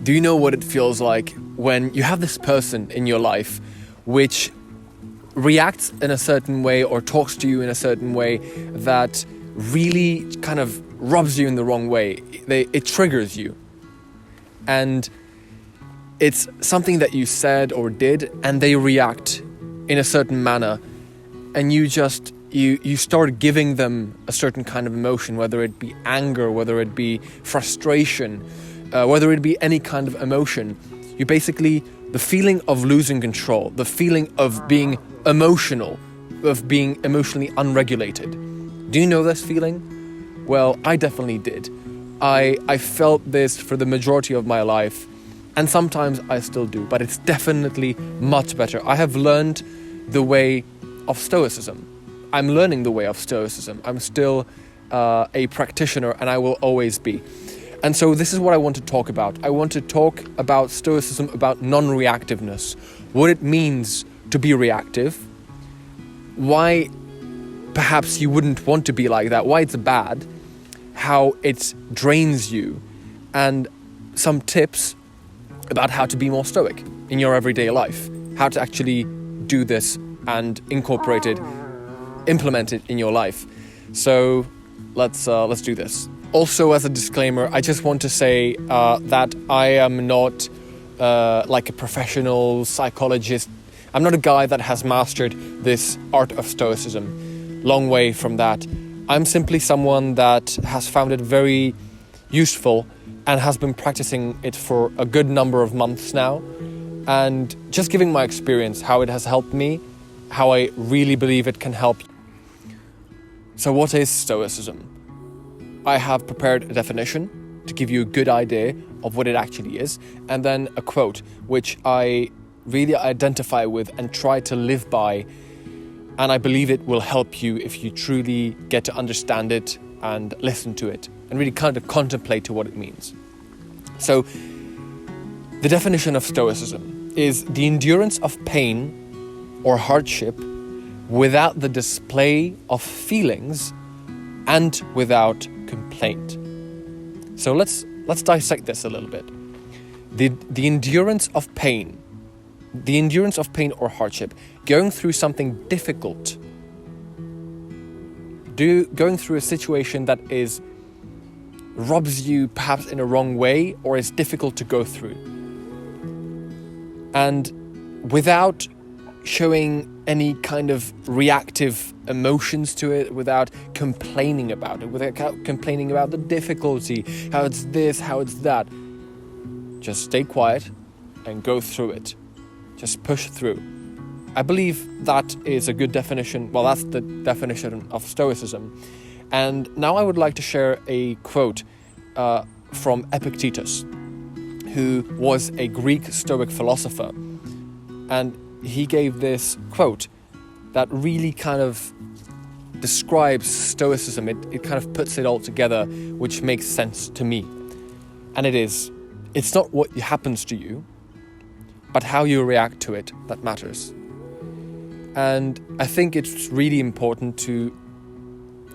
Do you know what it feels like when you have this person in your life which reacts in a certain way or talks to you in a certain way that really kind of rubs you in the wrong way? It triggers you. And it's something that you said or did, and they react in a certain manner, and you start giving them a certain kind of emotion, whether it be anger, whether it be frustration, whether it be any kind of emotion. You basically, the feeling of losing control, the feeling of being emotional, of being emotionally unregulated. Do you know this feeling? Well, I definitely did. I felt this for the majority of my life, and sometimes I still do, but it's definitely much better. I have learned the way of Stoicism. I'm learning the way of Stoicism. I'm still a practitioner, and I will always be. And so this is what I want to talk about. I want to talk about Stoicism, about non-reactiveness, what it means to be reactive, why perhaps you wouldn't want to be like that, why it's bad, how it drains you, and some tips about how to be more stoic in your everyday life, how to actually do this and incorporate it, implement it in your life. So let's do this. Also, as a disclaimer, I just want to say that I am not like a professional psychologist. I'm not a guy that has mastered this art of Stoicism. Long way from that. I'm simply someone that has found it very useful and has been practicing it for a good number of months now. And just giving my experience, how it has helped me, how I really believe it can help. So what is Stoicism? I have prepared a definition to give you a good idea of what it actually is, and then a quote which I really identify with and try to live by, and I believe it will help you if you truly get to understand it and listen to it and really kind of contemplate to what it means. So the definition of Stoicism is the endurance of pain or hardship without the display of feelings and without complaint. So let's dissect this a little bit. The endurance of pain or hardship, going through something difficult, going through a situation that robs you perhaps in a wrong way or is difficult to go through, and without showing any kind of reactive emotions to it, without complaining about it, without complaining about the difficulty, how it's this, how it's that. Just stay quiet and go through it. Just push through. I believe that is a good definition. Well, that's the definition of Stoicism. And now I would like to share a quote from Epictetus, who was a Greek Stoic philosopher. And he gave this quote that really kind of describes Stoicism. It kind of puts it all together, which makes sense to me. And it's not what happens to you, but how you react to it that matters. And I think it's really important to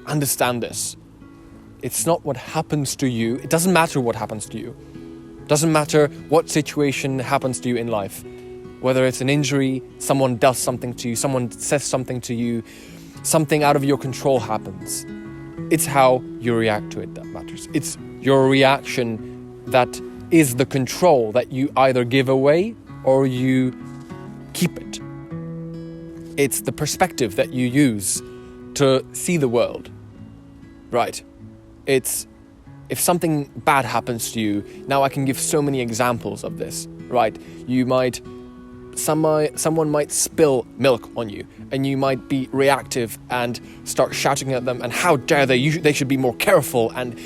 understand this. It's not what happens to you. It doesn't matter what happens to you. It doesn't matter what situation happens to you in life. Whether it's an injury, someone does something to you, someone says something to you, something out of your control happens. It's how you react to it that matters. It's your reaction that is the control that you either give away or you keep it. It's the perspective that you use to see the world, right? It's if something bad happens to you, now I can give so many examples of this, right? Someone might spill milk on you, and you might be reactive and start shouting at them, and how dare they should be more careful and,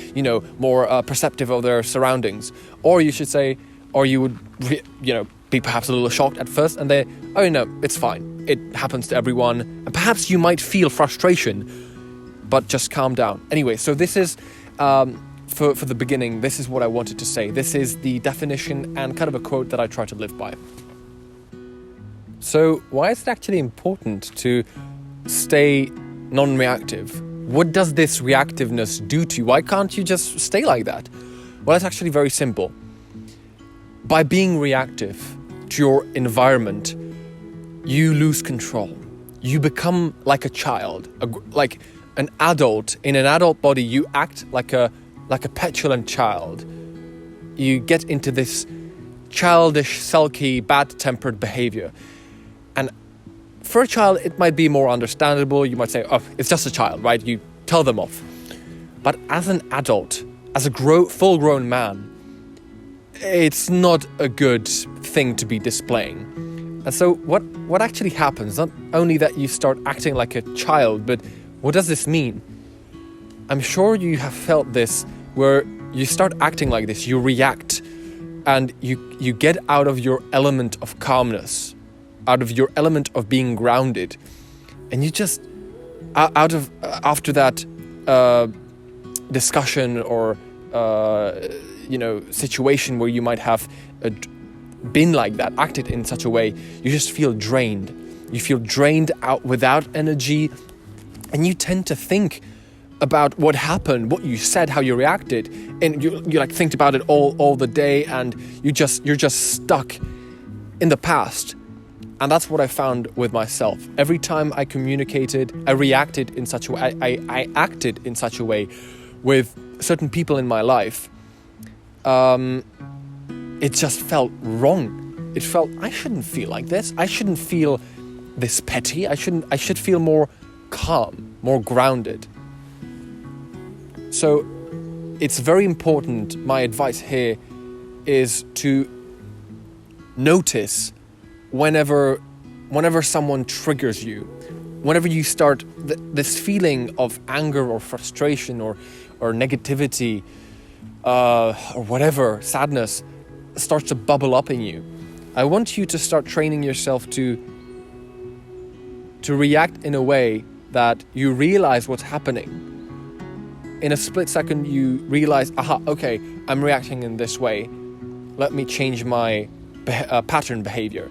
more perceptive of their surroundings. Or you should say, or you would, be perhaps a little shocked at first, and it's fine. It happens to everyone. And perhaps you might feel frustration, but just calm down. Anyway, so this is, for the beginning, this is what I wanted to say. This is the definition and kind of a quote that I try to live by. So why is it actually important to stay non-reactive? What does this reactiveness do to you? Why can't you just stay like that? Well, it's actually very simple. by being reactive to your environment, you lose control. You become like a child, like an adult. In an adult body, you act like a petulant child. You get into this childish, sulky, bad-tempered behavior. And for a child, it might be more understandable. You might say, oh, it's just a child, right? You tell them off. But as an adult, as a full-grown man, it's not a good thing to be displaying. And so what actually happens, not only that you start acting like a child, but what does this mean? I'm sure you have felt this, where you start acting like this, you react, and you get out of your element of calmness, out of your element of being grounded, and you just, after that discussion or situation where you might have been like that, acted in such a way, you just feel drained. You feel drained out, without energy, and you tend to think about what happened, what you said, how you reacted, and you like think about it all the day, and you're just stuck in the past. And that's what I found with myself. Every time I communicated, I reacted in such a way, I acted in such a way with certain people in my life. It just felt wrong. It felt, I shouldn't feel like this. I shouldn't feel this petty. I should feel more calm, more grounded. So it's very important. My advice here is to notice whenever someone triggers you, whenever you start this feeling of anger or frustration or negativity or whatever, sadness starts to bubble up in you. I want you to start training yourself to react in a way that you realize what's happening. In a split second, you realize, aha, okay, I'm reacting in this way. Let me change my behavior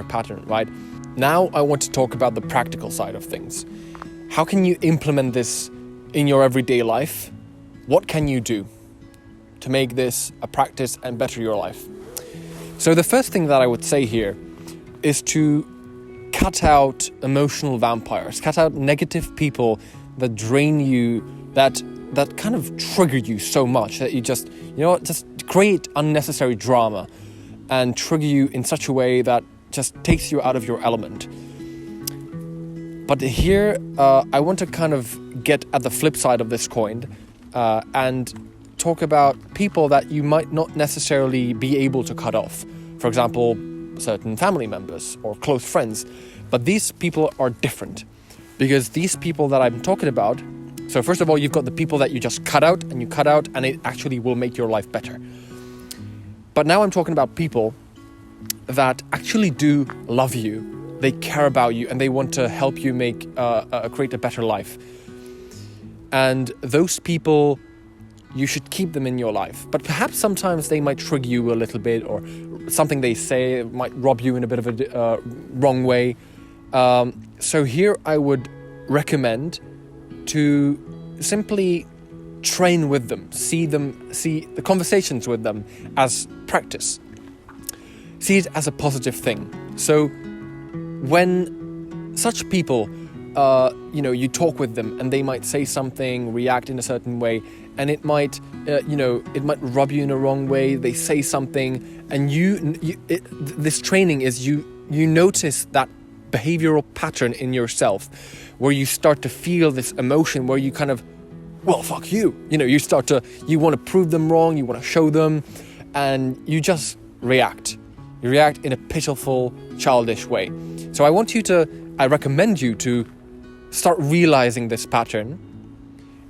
pattern, right? Now I want to talk about the practical side of things. How can you implement this in your everyday life? What can you do to make this a practice and better your life? So the first thing that I would say here is to cut out emotional vampires, cut out negative people that drain you, that kind of trigger you so much that you just create unnecessary drama and trigger you in such a way that just takes you out of your element. But here, I want to kind of get at the flip side of this coin and talk about people that you might not necessarily be able to cut off. For example, certain family members or close friends. But these people are different, because these people that I'm talking about, so first of all, you've got the people that you just cut out and it actually will make your life better. But now I'm talking about people that actually do love you, they care about you, and they want to help you create a better life. And those people, you should keep them in your life. But perhaps sometimes they might trigger you a little bit, or something they say might rub you in a bit of a wrong way. So here I would recommend to simply train with them, see the conversations with them as practice. See it as a positive thing. So when such people, you talk with them and they might say something, react in a certain way, and it might rub you in a wrong way. They say something, and this training is you notice that behavioral pattern in yourself, where you start to feel this emotion, where you kind of, well, fuck you. You want to prove them wrong, you want to show them, and you just react. You react in a pitiful, childish way. So I recommend you to start realizing this pattern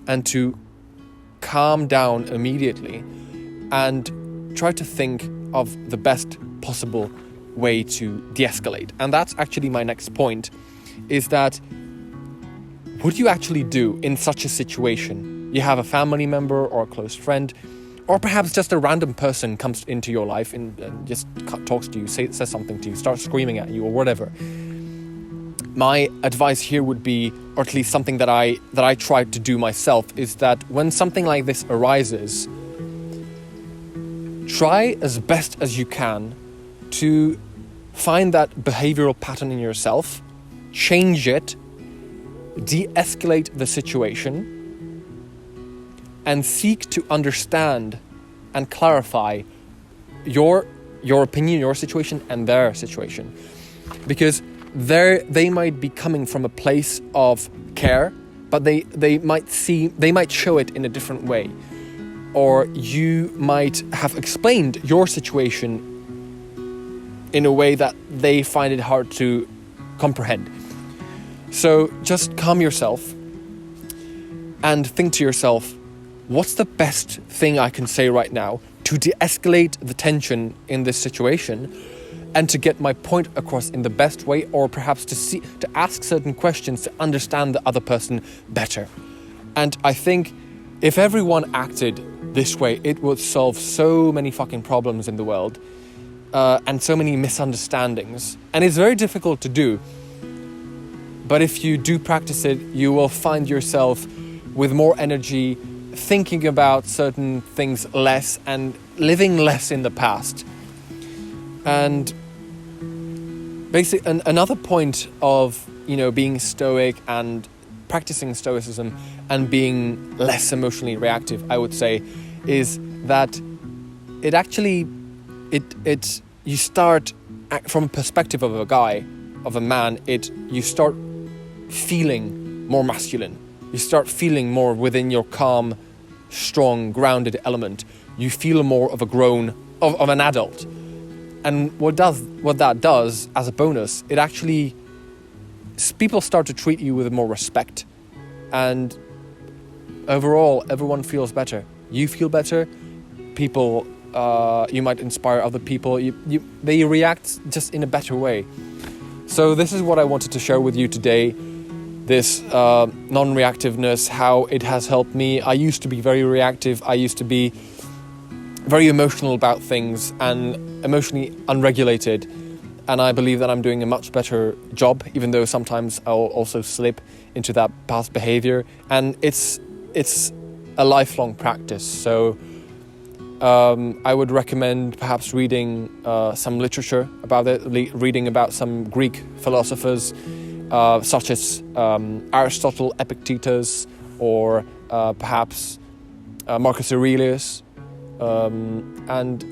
and to calm down immediately and try to think of the best possible way to de-escalate. And that's actually my next point, is that what do you actually do in such a situation? You have a family member or a close friend, or perhaps just a random person comes into your life and just talks to you, says something to you, starts screaming at you or whatever. My advice here would be, or at least something that I tried to do myself, is that when something like this arises, try as best as you can to find that behavioral pattern in yourself, change it, de-escalate the situation, and seek to understand and clarify your opinion, your situation, and their situation. Because they might be coming from a place of care, but they might show it in a different way. Or you might have explained your situation in a way that they find it hard to comprehend. So just calm yourself and think to yourself, what's the best thing I can say right now to de-escalate the tension in this situation and to get my point across in the best way, or perhaps to ask certain questions to understand the other person better. And I think if everyone acted this way, it would solve so many fucking problems in the world and so many misunderstandings. And it's very difficult to do. But if you do practice it, you will find yourself with more energy, thinking about certain things less and living less in the past. And basically, another point of, being stoic and practicing stoicism and being less emotionally reactive, I would say, is that it actually, you start from a perspective of a man, you start feeling more masculine. You start feeling more within your calm, strong, grounded element. You feel more of of an adult. And what that does as a bonus, it actually, people start to treat you with more respect. And overall, everyone feels better. You feel better. People, you might inspire other people. They react just in a better way. So this is what I wanted to share with you today. This non-reactiveness, how it has helped me. I used to be very reactive. I used to be very emotional about things and emotionally unregulated. And I believe that I'm doing a much better job, even though sometimes I'll also slip into that past behavior. And it's a lifelong practice. So I would recommend perhaps reading some literature about it, reading about some Greek philosophers, such as Aristotle, Epictetus, or perhaps Marcus Aurelius, and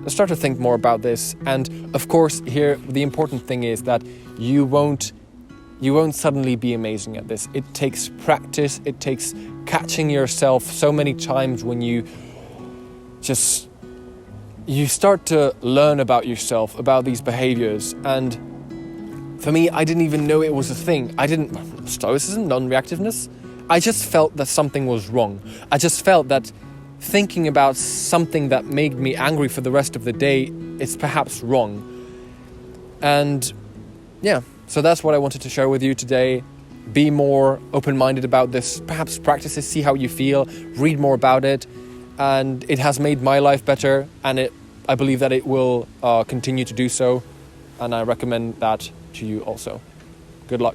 start to think more about this. And of course, here the important thing is that you won't suddenly be amazing at this. It takes practice. It takes catching yourself so many times when you start to learn about yourself, about these behaviors. And for me, I didn't even know it was a thing. Stoicism, non-reactiveness. I just felt that something was wrong. I just felt that thinking about something that made me angry for the rest of the day is perhaps wrong. And yeah, so that's what I wanted to share with you today. Be more open-minded about this. Perhaps practice it, see how you feel, read more about it. And it has made my life better, and I believe that it will continue to do so. And I recommend that to you also. Good luck.